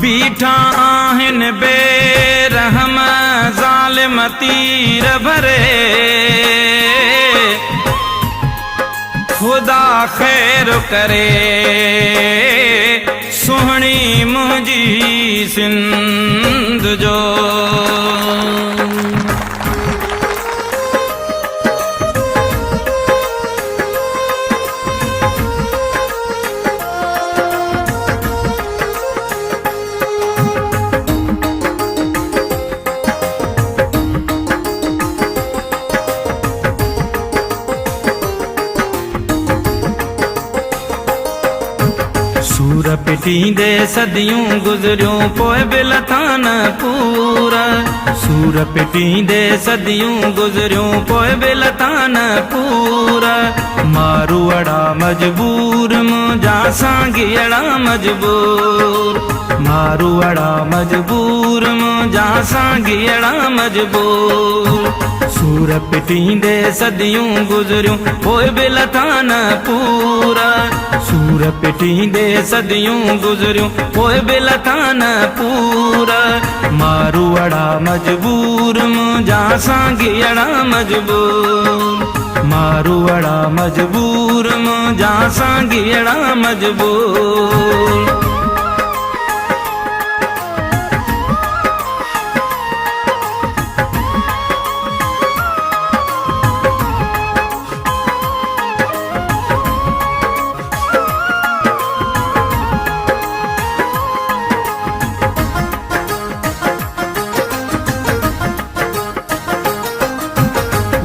बीठा आहिन बेरहम ज़ालिम तीर भरे, खुदा खैर करे सुहणी मुंहिंजी सिंध जो। सूर पिटींदे सदियूं गुज़रियूं पोइ बि लथा न पूरा, सूर पिटींदे सदियूं गुज़रियूं पोइ बि लथा न पूरा। मारूअड़ा मजबूर मुंहिंजा साॻियड़ा मजबूर, मारूअड़ा मजबूर मुंहिंजा साॻियड़ा मजबूर। सूर पिटींदे सदियूं गुज़रियूं पोइ बि लथा न पूरा, सूर पिटींदे सदियूं गुज़रियूं पोइ बि लथा न पूरा। मारूअड़ा मजबूर मुंहिंजा साॻियड़ा मजबूर, मारूअड़ा मजबूर मुंहिंजा साॻियड़ा मजबूर।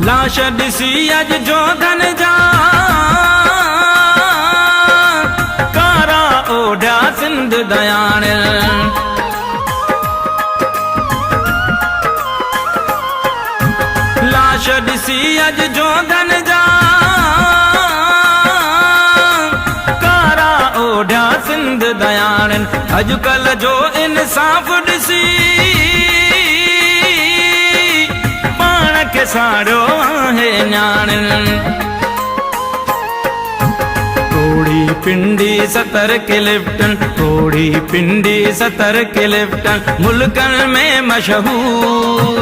लाश ॾिसी अॼु जोधन जा कारा ओढ़िया सिंध दयाण। लाश ॾिसी अॼु जोधन जा कारा ओढ़िया सिंध दयाण। अॼुकल्ह जो इंसाफ़ ॾिसी के साड़ो आहे न्याणिन। थोड़ी पिंडी 70 क्लिफ्टन, थोड़ी पिंडी 70 क्लिफ्टन मुल्कन में मशहूर।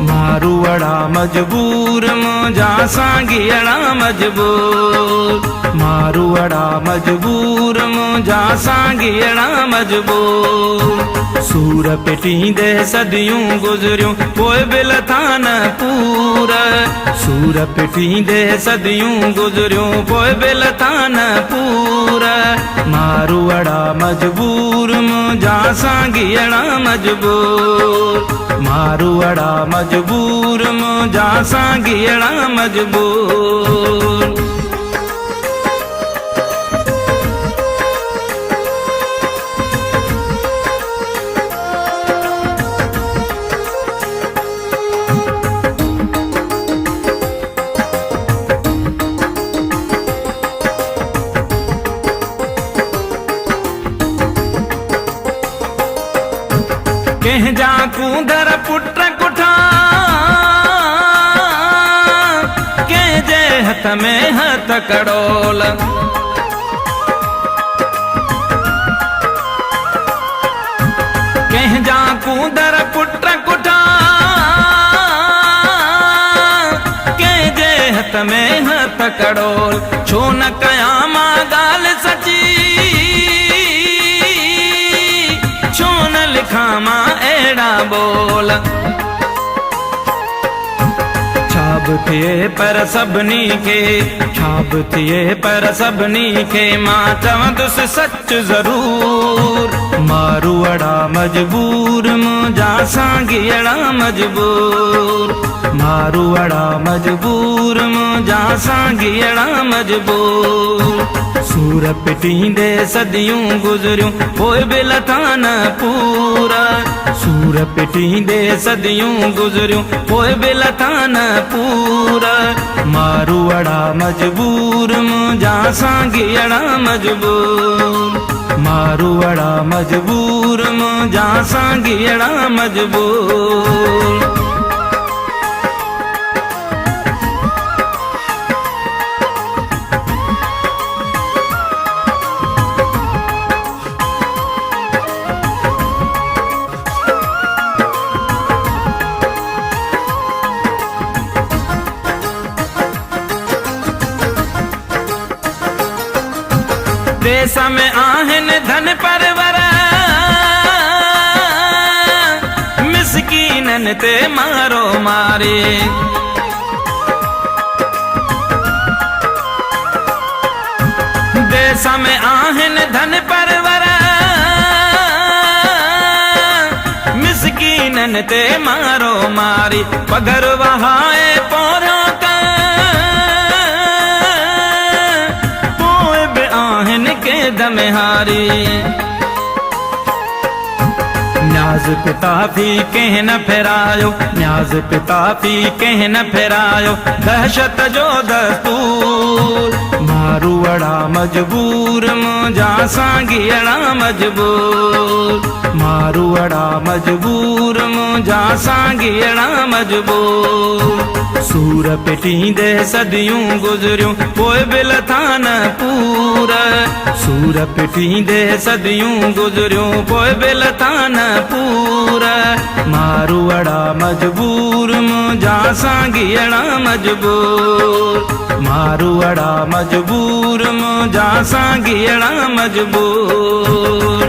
मारूअड़ा मजबूर मुंहिंजा साॻियड़ा मजबूर, मारूअड़ा मजबूर मुंहिंजा साॻियड़ा मजबूर। सूर पिटींदे सदियूं गुज़रियूं पोइ बि लथा न पूरा, सूर पिटींदे सदियूं गुज़रियूं पोइ बि लथा न पूरा। मारूअड़ा मजबूर मुंहिंजा साॻियड़ा मजबूर, मारूअड़ा मजबूर मुंहिंजा साॻियड़ा मजबूर। कंहिंजा कूंदर पुट कुठा, कंहिंजे हथ में हथ कड़ोल। कंहिंजा कूंदर पुट कुठा, कंहिंजे हथ में हथ कड़ोल। छो न कयां मां ॻाल्हि सची, छो न लिखां मां अहिड़ा बोल। छा बि थिए पर सभिनी खे, छा बि थिए पर सभिनी खे मां चवंदुसि सच ज़रूर। मारूअड़ा मजबूर मुंहिंजा साॻियड़ा मजबूर, मारूअड़ा मजबूर मुंहिंजा साॻियड़ा मजबूर। सूर पिटींदे सदियूं गुज़रियूं पोइ बि लथा न पूरा, सूर पिटींदे सदियूं गुज़रियूं पोइ बि लथा न पूरा। मारूअड़ा मजबूर मुंहिंजा साॻियड़ा मजबूर, मारूअड़ा मजबूर मुंहिंजा साॻियड़ा मजबूर। देश में आहिन धन परवर मिसकीनन ते मारो मारे देश में आहिन धन परवर मिसकीनन ते मारो मारी पगर वहाए पोरों का पोए बे आहिन के दमहारी न्याज पिता भी कह न फिरायो न्याज पिता भी कह न फिरायो दहशत जो दस्तूर मारू अड़ा मजबूर मुझा सांगियड़ा मजबूर मारू अड़ा मजबूर मुझा सांगियड़ा मजबूर सूर पिटी दे सदियूं गुजरियूं पोइ बिल थान पूरा सूर पिटी दे सदियूं गुजरियूं पोइ बिल थान पूरा मारू अड़ा मजबूर मुझा सांगियड़ा मजबूर मारू अड़ा मजबूर मुझा सांगियड़ा मजबूर।